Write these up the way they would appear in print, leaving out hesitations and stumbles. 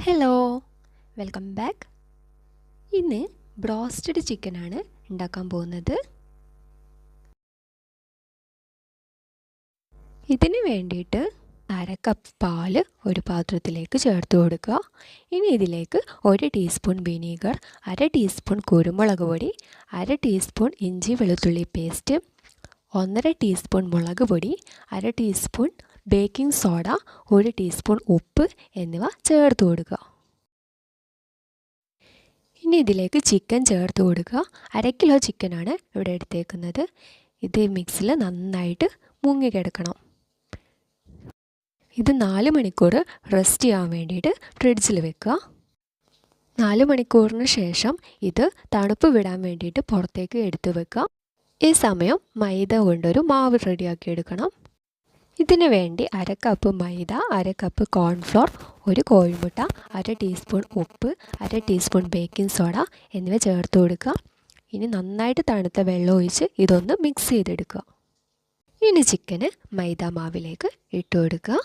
Hello, welcome back. ഇന്ന് broasted ചിക്കനാണ് ഉണ്ടാക്കാൻ പോകുന്നത്. ഇതിന് വേണ്ടിയിട്ട് 1/2 കപ്പ് പാൽ ഒരു പാത്രത്തിലേക്ക് ചേർത്ത് കൊടുക്കുക. ഇനി ഇതിലേക്ക് 1 ടീസ്പൂൺ വിനീഗർ, 1/2 ടീസ്പൂൺ കുരുമുളക് പൊടി, 1/2 ടീസ്പൂൺ ഇഞ്ചി വെളുത്തുള്ളി പേസ്റ്റ്, 1/2 ടീസ്പൂൺ മുളക് പൊടി, 1/2 ടീസ്പൂൺ ബേക്കിംഗ് സോഡ, 1 ടീസ്പൂൺ ഉപ്പ് എന്നിവ ചേർത്ത് കൊടുക്കുക. ഇനി ഇതിലേക്ക് ചിക്കൻ ചേർത്ത് കൊടുക്കുക. 1/2 കിലോ ചിക്കനാണ് ഇവിടെ എടുത്തേക്കുന്നത്. ഇത് മിക്സിൽ നന്നായിട്ട് മുങ്ങിക്കിടക്കണം. ഇത് 4 മണിക്കൂർ റെസ്റ്റ് ചെയ്യാൻ വേണ്ടിയിട്ട് ഫ്രിഡ്ജിൽ വെക്കുക. 4 മണിക്കൂറിന് ശേഷം ഇത് തണുപ്പ് വിടാൻ വേണ്ടിയിട്ട് പുറത്തേക്ക് എടുത്ത് വെക്കുക. ഈ സമയം മൈദ കൊണ്ടൊരു മാവ് റെഡിയാക്കി എടുക്കണം. ഇതിന് വേണ്ടി 1/2 കപ്പ് മൈദ, 1/2 കപ്പ് കോൺഫ്ലോർ, 1 കോഴിമുട്ട, 1/2 ടീസ്പൂൺ ഉപ്പ്, 1/2 ടീസ്പൂൺ ബേക്കിംഗ് സോഡ എന്നിവ ചേർത്ത് കൊടുക്കുക. ഇനി നന്നായിട്ട് തണുത്ത വെള്ളം ഒഴിച്ച് ഇതൊന്ന് മിക്സ് ചെയ്തെടുക്കുക. ഇനി ചിക്കന് മൈദ മാവിലേക്ക് ഇട്ട് കൊടുക്കുക.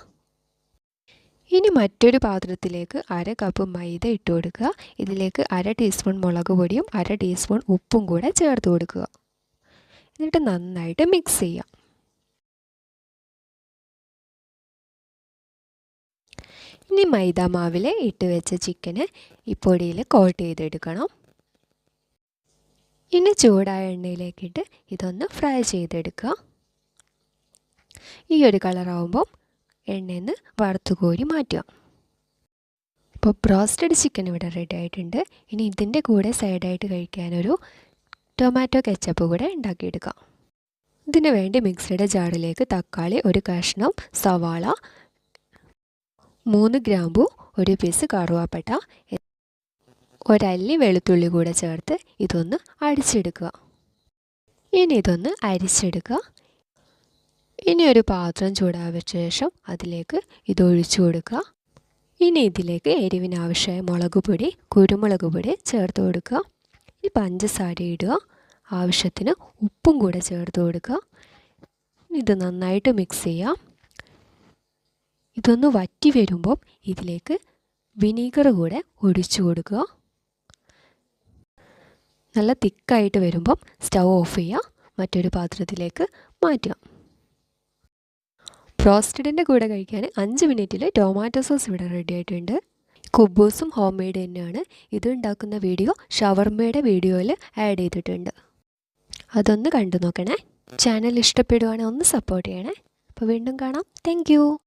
ഇനി മറ്റൊരു പാത്രത്തിലേക്ക് 1/2 കപ്പ് മൈദ ഇട്ട് കൊടുക്കുക. ഇതിലേക്ക് 1/2 ടീസ്പൂൺ മുളക് പൊടിയും 1/2 ടീസ്പൂൺ ഉപ്പും കൂടെ ചേർത്ത് കൊടുക്കുക. എന്നിട്ട് നന്നായിട്ട് മിക്സ് ചെയ്യുക. ഇനി മൈദ മാവിൽ ഇട്ട് വെച്ച ചിക്കന് ഈ പൊടിയിൽ കോട്ട് ചെയ്തെടുക്കണം. ഇനി ചൂടായ എണ്ണയിലേക്കിട്ട് ഇതൊന്ന് ഫ്രൈ ചെയ്തെടുക്കുക. ഈ ഒരു കളറാവുമ്പം എണ്ണയിൽ നിന്ന് വറുത്ത് കോരി മാറ്റുക. ഇപ്പോൾ ബ്രോസ്റ്റഡ് ചിക്കൻ ഇവിടെ റെഡി ആയിട്ടുണ്ട്. ഇനി ഇതിൻ്റെ കൂടെ സൈഡായിട്ട് കഴിക്കാനൊരു ടൊമാറ്റോ കെച്ചപ്പ് കൂടെ ഉണ്ടാക്കിയെടുക്കാം. ഇതിനു വേണ്ടി മിക്സിയുടെ ജാറിലേക്ക് തക്കാളി, 1 കഷ്ണം സവാള, 3 ഗ്രാമ്പു, 1 പീസ് കറുവാപ്പട്ട, 1 അല്ലി വെളുത്തുള്ളി കൂടെ ചേർത്ത് ഇതൊന്ന് അടിച്ചെടുക്കുക. ഇനി ഇതൊന്ന് അരിച്ചെടുക്കുക. ഇനി ഒരു പാത്രം ചൂടായ ശേഷം അതിലേക്ക് ഇതൊഴിച്ചു കൊടുക്കുക. ഇനി ഇതിലേക്ക് എരിവിനാവശ്യമായ മുളക് പൊടി, കുരുമുളക് പൊടി ചേർത്ത് കൊടുക്കുക. ഇനി പഞ്ചസാര ഇടുക. ആവശ്യത്തിന് ഉപ്പും കൂടെ ചേർത്ത് കൊടുക്കുക. ഇത് നന്നായിട്ട് മിക്സ് ചെയ്യാം. ഇതൊന്ന് വറ്റി വരുമ്പം ഇതിലേക്ക് വിനീഗർ കൂടെ ഒഴിച്ചു കൊടുക്കുക. നല്ല തിക്കായിട്ട് വരുമ്പം സ്റ്റൗ ഓഫ് ചെയ്യുക. മറ്റൊരു പാത്രത്തിലേക്ക് മാറ്റുക. ബ്രോസ്റ്റഡിൻ്റെ കൂടെ കഴിക്കാൻ 5 മിനിറ്റിൽ ടൊമാറ്റോ സോസ് ഇവിടെ റെഡി ആയിട്ടുണ്ട്. കുബൂസും ഹോം മെയ്ഡ് തന്നെയാണ്. ഇത് ഉണ്ടാക്കുന്ന വീഡിയോ ഷവർമ്മയുടെ വീഡിയോയിൽ ആഡ് ചെയ്തിട്ടുണ്ട്. അതൊന്ന് കണ്ടു നോക്കണേ. ചാനൽ ഇഷ്ടപ്പെടുവാണെങ്കിൽ ഒന്ന് സപ്പോർട്ട് ചെയ്യണേ. അപ്പോൾ വീണ്ടും കാണാം. താങ്ക്